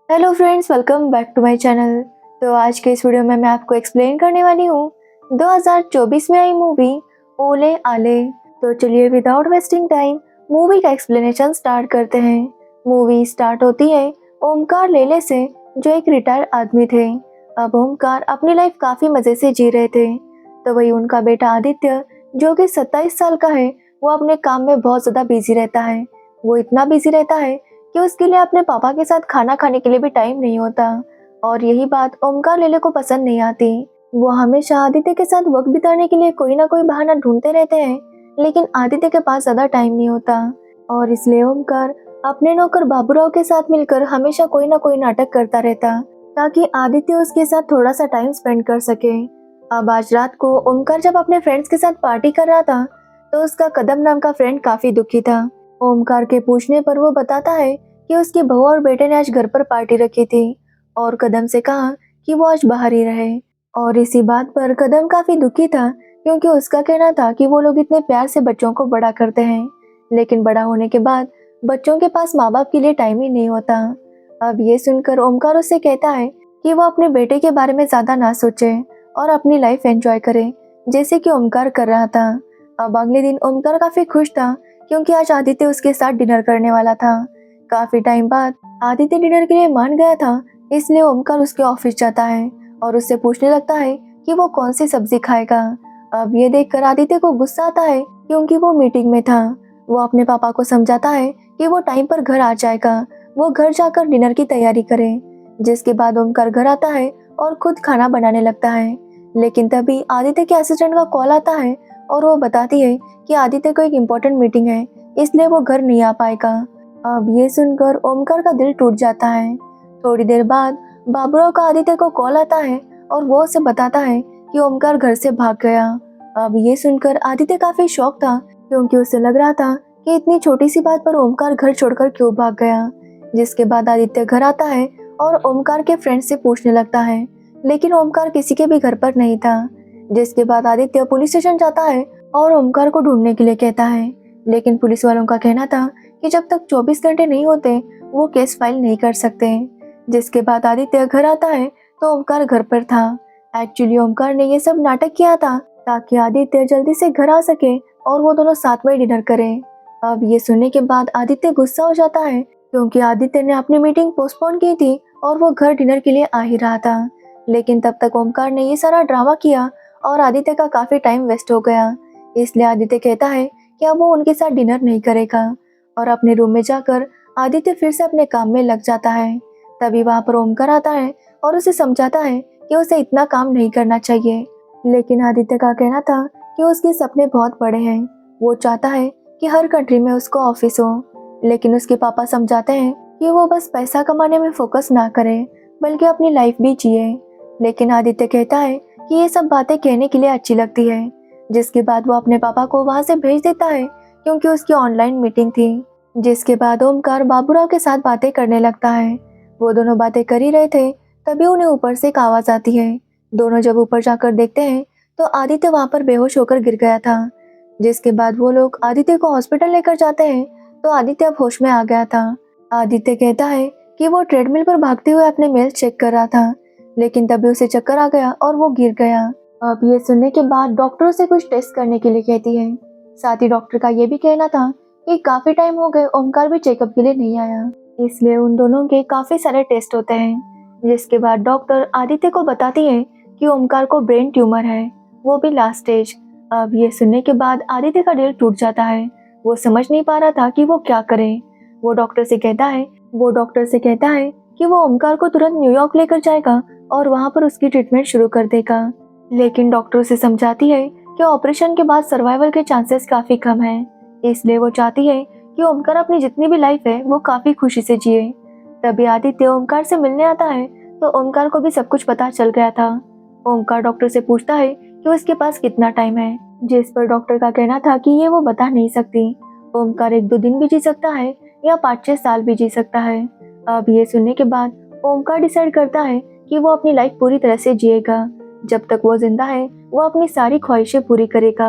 Hello friends, welcome back to my channel. तो आज के इस वीडियो में मैं आपको एक्सप्लेन करने वाली हूँ 2024 में आई मूवी ओले आले। तो चलिए विदाउट वेस्टिंग टाइम मूवी का एक्सप्लेनेशन स्टार्ट करते हैं। मूवी स्टार्ट होती है ओमकार लेले से, जो एक रिटायर्ड आदमी थे। अब ओमकार अपनी लाइफ काफ़ी मज़े से जी रहे थे। तो वही उनका बेटा आदित्य, जो कि 27 साल का है, वो अपने काम में बहुत ज़्यादा बिजी रहता है। वो इतना बिजी रहता है कि उसके लिए अपने पापा के साथ खाना खाने के लिए भी टाइम नहीं होता। और यही बात ओमकार लेले को पसंद नहीं आती। वो हमेशा आदित्य के साथ वक्त बिताने के लिए कोई ना कोई बहाना ढूंढते रहते हैं, लेकिन आदित्य के पास ज्यादा टाइम नहीं होता। और इसलिए ओमकार अपने नौकर बाबूराव के साथ मिलकर हमेशा कोई ना कोई नाटक करता रहता, ताकि आदित्य उसके साथ थोड़ा सा टाइम स्पेंड कर सके। अब आज रात को ओमकार जब अपने फ्रेंड्स के साथ पार्टी कर रहा था, तो उसका कदम नाम का फ्रेंड काफी दुखी था। ओमकार के पूछने पर वो बताता है कि उसकी बहू और बेटे ने आज घर पर पार्टी रखी थी और कदम से कहा कि वो आज बाहर ही रहे। और इसी बात पर कदम काफी दुखी था, क्योंकि उसका कहना था कि वो लोग इतने प्यार से बच्चों को बड़ा करते हैं, लेकिन बड़ा होने के बाद बच्चों के पास माँ बाप के लिए टाइम ही नहीं होता। अब ये सुनकर ओमकार उससे कहता है कि वो अपने बेटे के बारे में ज्यादा ना सोचे और अपनी लाइफ एंजॉय करे, जैसे कि ओमकार कर रहा था। अब अगले दिन ओमकार काफी खुश था, क्योंकि आज आदित्य उसके साथ डिनर करने वाला था। काफी टाइम बाद आदित्य डिनर के लिए मान गया था, इसलिए ओमकार उसके ऑफिस जाता है और उससे पूछने लगता है कि वो कौन सी सब्जी खाएगा। अब ये देखकर आदित्य को गुस्सा आता है, क्योंकि वो मीटिंग में था। वो अपने पापा को समझाता है कि वो टाइम पर घर आ जाएगा, वो घर जाकर डिनर की तैयारी करे। जिसके बाद ओमकार घर आता है और खुद खाना बनाने लगता है। लेकिन तभी आदित्य के असिस्टेंट का कॉल आता है और वो बताती है कि आदित्य को एक इम्पोर्टेंट मीटिंग है, इसलिए वो घर नहीं आ पाएगा। अब ये सुनकर ओमकार का दिल टूट जाता है। थोड़ी देर बाद बाबूराव का आदित्य को कॉल आता है और वो उसे बताता है कि ओमकार घर से भाग गया। अब ये सुनकर आदित्य काफी शॉक था, क्योंकि उसे लग रहा था कि इतनी छोटी सी बात पर ओमकार घर छोड़कर क्यों भाग गया। जिसके बाद आदित्य घर आता है और ओमकार के फ्रेंड से पूछने लगता है, लेकिन ओमकार किसी के भी घर पर नहीं था। जिसके बाद आदित्य पुलिस स्टेशन जाता है और ओमकार को ढूंढने के लिए कहता है, लेकिन पुलिस वालों का कहना था कि जब तक 24 घंटे नहीं होते वो केस फाइल नहीं कर सकते। जिसके बाद आदित्य घर आता है तो ओमकार घर पर था। एक्चुअली ओमकार ने ये सब नाटक किया था ताकि आदित्य जल्दी से घर आ सके और वो दोनों साथ में डिनर करें। अब ये सुनने के बाद आदित्य गुस्सा हो जाता है, क्योंकि आदित्य ने अपनी मीटिंग पोस्टपोन की थी और वो घर डिनर के लिए आ ही रहा था। लेकिन तब तक ओमकार ने ये सारा ड्रामा किया और आदित्य का काफी टाइम वेस्ट हो गया। इसलिए आदित्य कहता है कि अब वो उनके साथ डिनर नहीं करेगा और अपने रूम में जाकर आदित्य फिर से अपने काम में लग जाता है। तभी वहां पर ओमकार आता है और उसे समझाता है कि उसे इतना काम नहीं करना चाहिए। लेकिन आदित्य का कहना था कि उसके सपने बहुत बड़े हैं। वो चाहता है कि हर कंट्री में उसको ऑफिस हो। लेकिन उसके पापा समझाते हैं कि वो बस पैसा कमाने में फोकस ना करे, बल्कि अपनी लाइफ भी जिए। लेकिन आदित्य कहता है कि ये सब बातें कहने के लिए अच्छी लगती है। जिसके बाद वो अपने पापा को वहां से भेज देता है, क्योंकि उसकी ऑनलाइन मीटिंग थी। जिसके बाद ओमकार बाबूराव के साथ बातें करने लगता है। वो दोनों बातें कर ही रहे थे, तभी उन्हें ऊपर से एक आवाज आती है। दोनों जब ऊपर जाकर देखते हैं तो आदित्य वहां पर बेहोश होकर गिर गया था। जिसके बाद वो लोग आदित्य को हॉस्पिटल लेकर जाते हैं, तो आदित्य अब होश में आ गया था। आदित्य कहता है कि वो ट्रेडमिल पर भागते हुए अपने मेल चेक कर रहा था, लेकिन तभी उसे चक्कर आ गया और वो गिर गया। अब ये सुनने के बाद डॉक्टर से कुछ टेस्ट करने के लिए कहती है। साथ ही डॉक्टर का ये भी कहना था कि काफी टाइम हो गए ओमकार भी चेकअप के लिए नहीं आया, इसलिए उन दोनों के काफी सारे टेस्ट होते हैं। जिसके बाद डॉक्टर आदित्य को बताती है कि ओमकार को ब्रेन ट्यूमर है, वो भी लास्ट स्टेज। अब ये सुनने के बाद आदित्य का दिल टूट जाता है। वो समझ नहीं पा रहा था कि वो क्या करे। वो डॉक्टर से कहता है कि वो ओमकार को तुरंत न्यूयॉर्क लेकर जाएगा और वहाँ पर उसकी ट्रीटमेंट शुरू कर देगा। लेकिन डॉक्टर उसे समझाती है कि ऑपरेशन के बाद सर्वाइवल के चांसेस काफी कम हैं, इसलिए वो चाहती है कि ओमकार अपनी जितनी भी लाइफ है वो काफी खुशी से जिए। तभी आदित्य ओमकार से मिलने आता है, तो ओमकार को भी सब कुछ पता चल गया था। ओमकार डॉक्टर से पूछता है कि उसके पास कितना टाइम है, जिस पर डॉक्टर का कहना था कि ये वो बता नहीं सकती। ओमकार 1-2 दिन भी जी सकता है या 5-6 साल भी जी सकता है। अब ये सुनने के बाद ओमकार डिसाइड करता है कि वो अपनी लाइफ पूरी तरह से जिएगा। जब तक वो जिंदा है वो अपनी सारी ख्वाहिशें पूरी करेगा।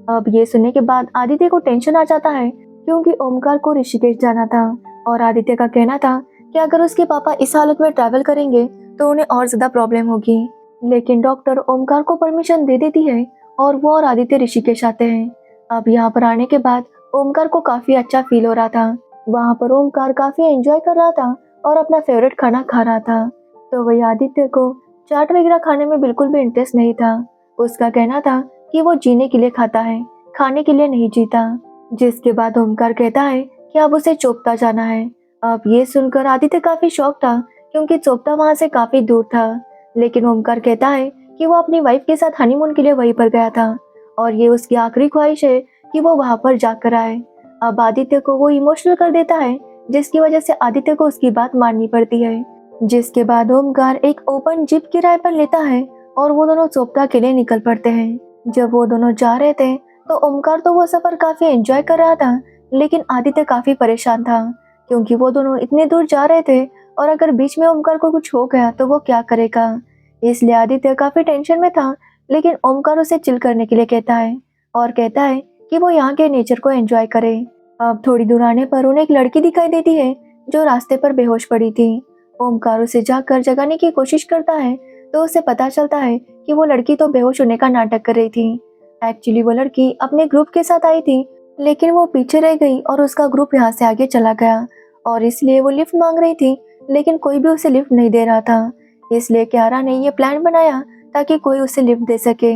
अब ये सुनने के बाद आदित्य को टेंशन आ जाता है, क्योंकि ओमकार को ऋषिकेश जाना था और आदित्य का कहना था कि कि अगर उसके पापा इस हालत में ट्रैवल करेंगे तो उन्हें और ज़्यादा प्रॉब्लम होगी। लेकिन डॉक्टर ओमकार को परमिशन दे देती है और वो और आदित्य ऋषिकेश आते हैं। अब यहाँ पर आने के बाद ओमकार को काफ़ी अच्छा फील हो रहा था। वहाँ पर ओमकार काफ़ी एंजॉय कर रहा था और अपना फेवरेट खाना खा रहा था। तो वही आदित्य को चाट वगैरह खाने में बिल्कुल भी इंटरेस्ट नहीं था। उसका कहना था कि वो जीने के लिए खाता है, खाने के लिए नहीं जीता। जिसके बाद ओमकार कहता है कि अब उसे चोपता जाना है। अब ये सुनकर आदित्य काफ़ी शॉक था क्योंकि चोपता वहाँ से काफ़ी दूर था। लेकिन ओमकार कहता है कि वो अपनी वाइफ के साथ हनीमून के लिए वहीं पर गया था और ये उसकी आखिरी ख्वाहिश है कि वो वहाँ पर जाकर आए। अब आदित्य को वो इमोशनल कर देता है जिसकी वजह से आदित्य को उसकी बात माननी पड़ती है। जिसके बाद ओमकार एक ओपन जीप किराए पर लेता है और वो दोनों चोपता के लिए निकल पड़ते हैं। जब वो दोनों जा रहे थे तो ओमकार तो वो सफर काफी एंजॉय कर रहा था, लेकिन आदित्य काफी परेशान था क्योंकि वो दोनों इतने दूर जा रहे थे और अगर बीच में ओमकार को कुछ हो गया तो वो क्या करेगा। इसलिए आदित्य काफी टेंशन में था, लेकिन ओमकार उसे चिल करने के लिए कहता है और कहता है कि वो यहाँ के नेचर को एंजॉय करे। अब थोड़ी दूर आने पर उन्हें एक लड़की दिखाई देती है जो रास्ते पर बेहोश पड़ी थी। ओमकार उसे जाकर जगाने की कोशिश करता है तो उसे पता चलता है कि वो लड़की तो बेहोश होने का नाटक कर रही थी। एक्चुअली वो लड़की अपने ग्रुप के साथ आई थी, लेकिन वो पीछे रह गई और उसका ग्रुप यहाँ से आगे चला गया और इसलिए वो लिफ्ट मांग रही थी, लेकिन कोई भी उसे लिफ्ट नहीं दे रहा था। इसलिए क्यारा ने ये प्लान बनाया ताकि कोई उसे लिफ्ट दे सके।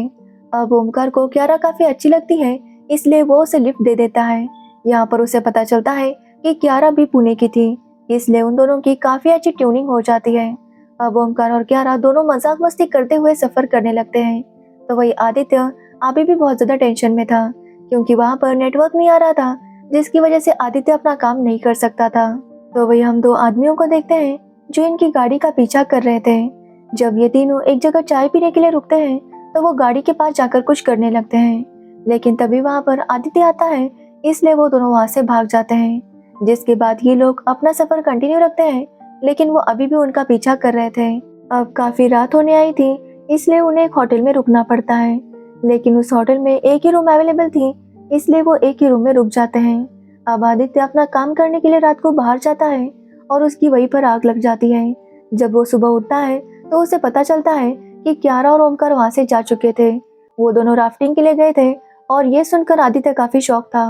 अब ओमकार को क्यारा काफी अच्छी लगती है, इसलिए वो उसे लिफ्ट दे देता है। यहाँ पर उसे पता चलता है कि क्यारा भी पुणे की थी, इसलिए उन दोनों की काफी अच्छी ट्यूनिंग हो जाती है। अब ओमकार और क्यारा दोनों मजाक मस्ती करते हुए सफर करने लगते हैं। तो वही आदित्य अभी भी बहुत ज्यादा टेंशन में था क्योंकि वहाँ पर नेटवर्क नहीं आ रहा था, जिसकी वजह से आदित्य अपना काम नहीं कर सकता था। तो वही हम दो आदमियों को देखते हैं जो इनकी गाड़ी का पीछा कर रहे थे। जब ये तीनों एक जगह चाय पीने के लिए रुकते हैं तो वो गाड़ी के पास जाकर कुछ करने लगते हैं, लेकिन तभी वहाँ पर आदित्य आता है, इसलिए वो दोनों वहाँ से भाग जाते हैं। जिसके बाद ये लोग अपना सफर कंटिन्यू रखते हैं, लेकिन वो अभी भी उनका पीछा कर रहे थे। अब काफी रात होने आई थी, इसलिए उन्हें एक होटल में रुकना पड़ता है, लेकिन उस होटल में एक ही रूम अवेलेबल थी, इसलिए वो एक ही रूम में रुक जाते हैं। अब आदित्य अपना काम करने के लिए रात को बाहर जाता है और उसकी वहीं पर आग लग जाती है। जब वो सुबह उठता है तो उसे पता चलता है कि क्यारा और ओमकार वहां से जा चुके थे। वो दोनों राफ्टिंग के लिए गए थे और ये सुनकर आदित्य काफी शॉक था।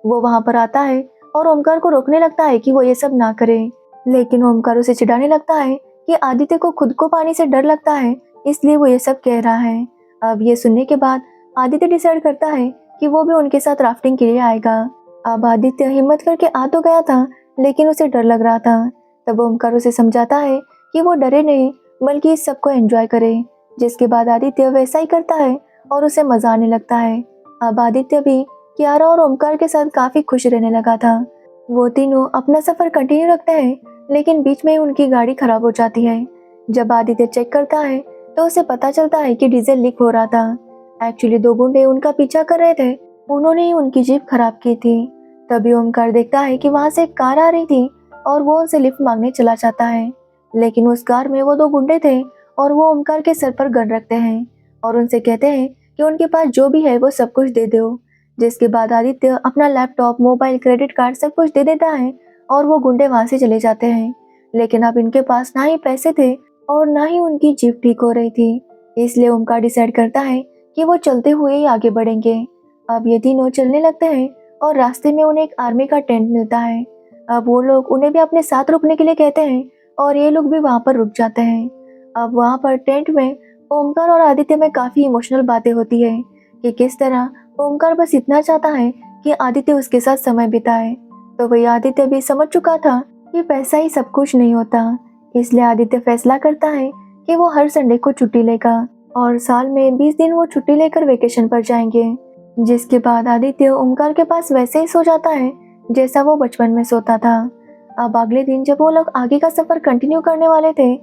वो वहां पर आता है और ओमकार को रोकने लगता है कि वो ये सब ना करे, लेकिन ओमकार उसे चिढ़ाने लगता है कि आदित्य को खुद को पानी से डर लगता है, इसलिए वो ये सब कह रहा है। अब ये सुनने के बाद आदित्य डिसाइड करता है कि वो भी उनके साथ राफ्टिंग के लिए आएगा। अब आदित्य हिम्मत करके आ तो गया था, लेकिन उसे डर लग रहा था। तब ओमकार उसे समझाता है कि वो डरे नहीं, बल्कि इस सबको एंजॉय करे। जिसके बाद आदित्य वैसा ही करता है और उसे मजा आने लगता है। अब आदित्य भी क्यारा और ओमकार के साथ काफी खुश रहने लगा था। वो तीनों अपना सफर कंटिन्यू रखते हैं, लेकिन बीच में ही उनकी गाड़ी खराब हो जाती है। जब आदित्य चेक करता है तो उसे पता चलता है कि डीजल लीक हो रहा था। एक्चुअली दो गुंडे उनका पीछा कर रहे थे, उन्होंने ही उनकी जीप खराब की थी। तभी ओमकार देखता है कि वहां से एक कार आ रही थी और वो उनसे लिफ्ट मांगने चला जाता है, लेकिन उस कार में वो दो गुंडे थे और वो ओमकार के सर पर गन रखते हैं और उनसे कहते हैं कि उनके पास जो भी है वो सब कुछ दे दो। जिसके बाद आदित्य अपना लैपटॉप, मोबाइल, क्रेडिट कार्ड सब कुछ दे देता है और वो गुंडे वहां से चले जाते हैं। लेकिन अब इनके पास ना ही पैसे थे और ना ही उनकी जीप ठीक हो रही थी, इसलिए ओमकार डिसाइड करता है कि वो चलते हुए ही आगे बढ़ेंगे। अब ये तीनों चलने लगते हैं और रास्ते में उन्हें एक आर्मी का टेंट मिलता है। अब वो लोग उन्हें भी अपने साथ रुकने के लिए कहते हैं और ये लोग भी वहाँ पर रुक जाते हैं। अब वहाँ पर टेंट में ओमकार और आदित्य में काफी इमोशनल बातें होती है कि किस तरह ओमकार बस इतना चाहता है कि आदित्य उसके साथ समय बिताए। तो वही आदित्य भी समझ चुका था कि पैसा ही सब कुछ नहीं होता, इसलिए आदित्य फैसला करता है कि वो हर संडे को छुट्टी लेगा और साल में 20 दिन वो छुट्टी लेकर वेकेशन पर जाएंगे। जिसके बाद आदित्य ओमकार के पास वैसे ही सो जाता है जैसा वो बचपन में सोता था। अब अगले दिन जब वो लोग आगे का सफर कंटिन्यू करने वाले थे,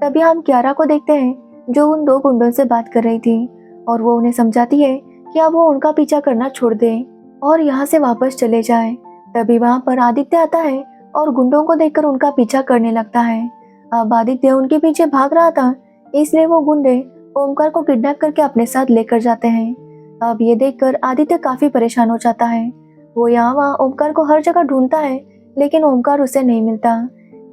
तभी हम क्यारा को देखते हैं जो उन दो गुंडों से बात कर रही थी और वो उन्हें समझाती है कि अब वो उनका पीछा करना छोड़ दे और यहाँ से वापस चले जाए। तभी वहाँ पर आदित्य आता है और गुंडों को देखकर उनका पीछा करने लगता है। अब आदित्य उनके पीछे भाग रहा था, इसलिए वो गुंडे ओमकार को किडनैप करके अपने साथ लेकर जाते हैं। अब ये देखकर आदित्य काफी परेशान हो जाता है। वो यहाँ वहाँ ओमकार को हर जगह ढूंढता है, लेकिन ओमकार उसे नहीं मिलता।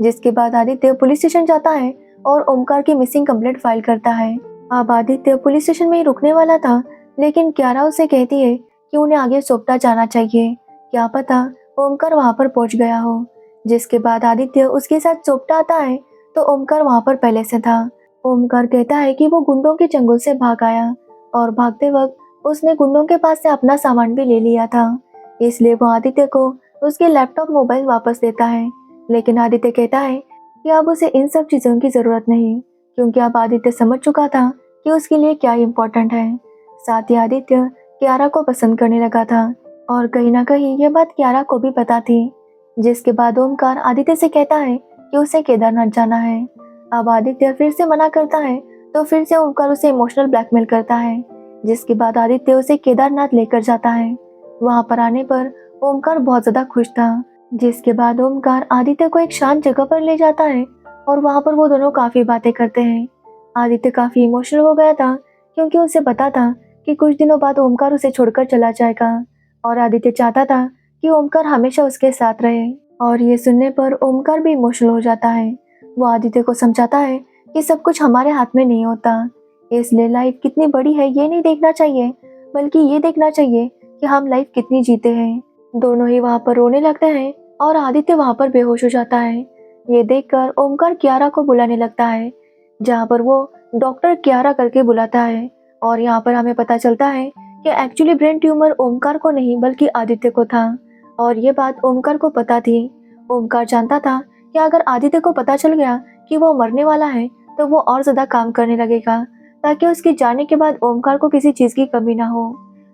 जिसके बाद आदित्य पुलिस स्टेशन जाता है और ओमकार की मिसिंग कंप्लेंट फाइल करता है। अब आदित्य पुलिस स्टेशन में ही रुकने वाला था, लेकिन क्यारा उसे कहती है कि उन्हें आगे सोप्टा जाना चाहिए, क्या पता ओमकार वहां पर पहुंच गया हो। जिसके बाद आदित्य उसके साथ सोप्टा आता है तो ओमकार वहां पर पहले से था। ओमकार कहता है कि वो गुंडों के चंगुल से भाग आया और भागते वक्त उसने गुंडों के पास से अपना सामान भी ले लिया था, इसलिए वो आदित्य को उसके लैपटॉप मोबाइल वापस देता है। लेकिन आदित्य कहता है कि अब उसे इन सब चीज़ों की ज़रूरत नहीं, क्योंकि अब आदित्य समझ चुका था कि उसके लिए क्या इम्पोर्टेंट है। साथ ही आदित्य क्यारा को पसंद करने लगा था और कहीं ना कहीं ये बात क्यारा को भी पता थी। जिसके बाद ओमकार आदित्य से कहता है कि उसे केदारनाथ जाना है। अब आदित्य फिर से मना करता है तो फिर से ओमकार उसे इमोशनल ब्लैकमेल करता है, जिसके बाद आदित्य उसे केदारनाथ लेकर जाता है। वहां पर आने पर ओमकार बहुत ज्यादा खुश था। जिसके बाद ओमकार आदित्य को एक शांत जगह पर ले जाता है और वहां पर वो दोनों काफी बातें करते हैं। आदित्य काफी इमोशनल हो गया था, क्योंकि उसे पता था कि कुछ दिनों बाद ओमकार उसे छोड़कर चला जाएगा और आदित्य चाहता था कि ओमकार हमेशा उसके साथ रहे। और ये सुनने पर ओमकार भी इमोशनल हो जाता है। वो आदित्य को समझाता है कि सब कुछ हमारे हाथ में नहीं होता, इसलिए लाइफ कितनी बड़ी है ये नहीं देखना चाहिए, बल्कि ये देखना चाहिए कि हम लाइफ कितनी जीते हैं। दोनों ही वहां पर रोने लगते हैं और आदित्य वहां पर बेहोश हो जाता है। ये देखकर ओमकार क्यारा को बुलाने लगता है, जहाँ पर वो डॉक्टर क्यारा करके बुलाता है। और यहाँ पर हमें पता चलता है कि एक्चुअली ब्रेन ट्यूमर ओमकार को नहीं बल्कि आदित्य को था, और ये बात ओमकार को पता थी। ओमकार जानता था कि अगर आदित्य को पता चल गया कि वो मरने वाला है तो वो और ज्यादा काम करने लगेगा, ताकि उसके जाने के बाद ओमकार को किसी चीज की कमी ना हो।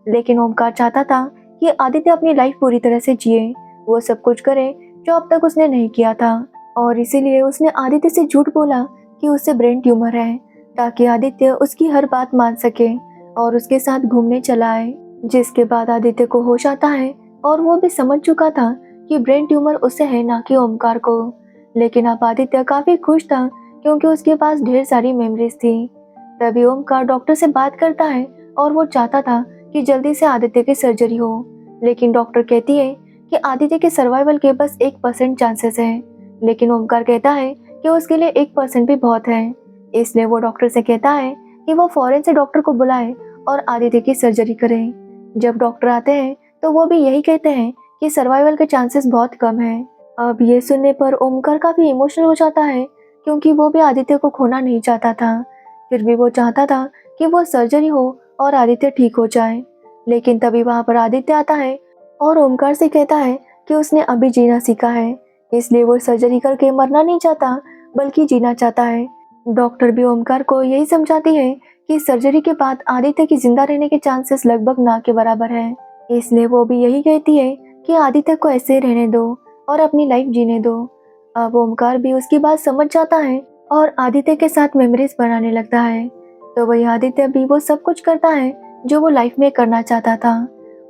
लेकिन ओमकार चाहता था कि आदित्य अपनी लाइफ पूरी तरह से जिए, वो सब कुछ करे जो अब तक उसने नहीं किया था। और इसीलिए उसने आदित्य से झूठ बोला कि उससे ब्रेन ट्यूमर है, ताकि आदित्य उसकी हर बात मान सके और उसके साथ घूमने चला आए। जिसके बाद आदित्य को होश आता है और वो भी समझ चुका था कि ब्रेन ट्यूमर उसे है, ना कि ओमकार को। लेकिन अब आदित्य काफी खुश था, क्योंकि उसके पास ढेर सारी मेमोरीज थी। तभी ओमकार डॉक्टर से बात करता है और वो चाहता था कि जल्दी से आदित्य की सर्जरी हो, लेकिन डॉक्टर कहती है कि आदित्य के सर्वाइवल के बस 1% चांसेस हैं। लेकिन ओमकार कहता है कि उसके लिए 1% भी बहुत है, इसलिए वो डॉक्टर से कहता है कि वो फौरन से डॉक्टर को बुलाए और आदित्य की सर्जरी करें। जब डॉक्टर आते हैं तो वो भी यही कहते हैं कि सर्वाइवल के चांसेस बहुत कम हैं। अब ये सुनने पर ओमकार काफी इमोशनल हो जाता है, क्योंकि वो भी आदित्य को खोना नहीं चाहता था। फिर भी वो चाहता था कि वो सर्जरी हो और आदित्य ठीक हो जाए। लेकिन तभी वहां पर आदित्य आता है और ओमकार से कहता है कि उसने अभी जीना सीखा है, इसलिए वो सर्जरी करके मरना नहीं चाहता बल्कि जीना चाहता है। डॉक्टर भी ओमकार को यही समझाती है कि सर्जरी के बाद आदित्य की जिंदा रहने के चांसेस लगभग ना के बराबर हैं, इसलिए वो भी यही कहती है कि आदित्य को ऐसे रहने दो और अपनी लाइफ जीने दो। अब ओमकार भी उसकी बात समझ जाता है और आदित्य के साथ मेमोरीज बनाने लगता है। तो वही आदित्य भी वो सब कुछ करता है जो वो लाइफ में करना चाहता था।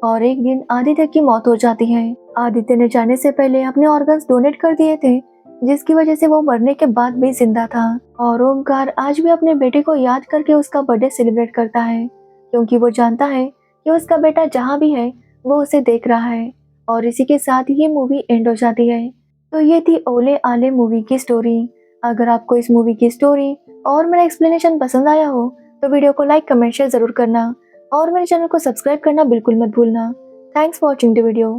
और एक दिन आदित्य की मौत हो जाती है। आदित्य ने जाने से पहले अपने ऑर्गन्स डोनेट कर दिए थे, जिसकी वजह से वो मरने के बाद भी जिंदा था। और ओमकार आज भी अपने बेटे को याद करके उसका बर्थडे सेलिब्रेट करता है, क्योंकि वो जानता है कि उसका बेटा जहाँ भी है वो उसे देख रहा है। और इसी के साथ ये मूवी एंड हो जाती है। तो ये थी ओले आले मूवी की स्टोरी। अगर आपको इस मूवी की स्टोरी और मेरा एक्सप्लेनेशन पसंद आया हो तो वीडियो को लाइक कमेंट शेयर जरूर करना और मेरे चैनल को सब्सक्राइब करना बिल्कुल मत भूलना। Thanks for watching the video.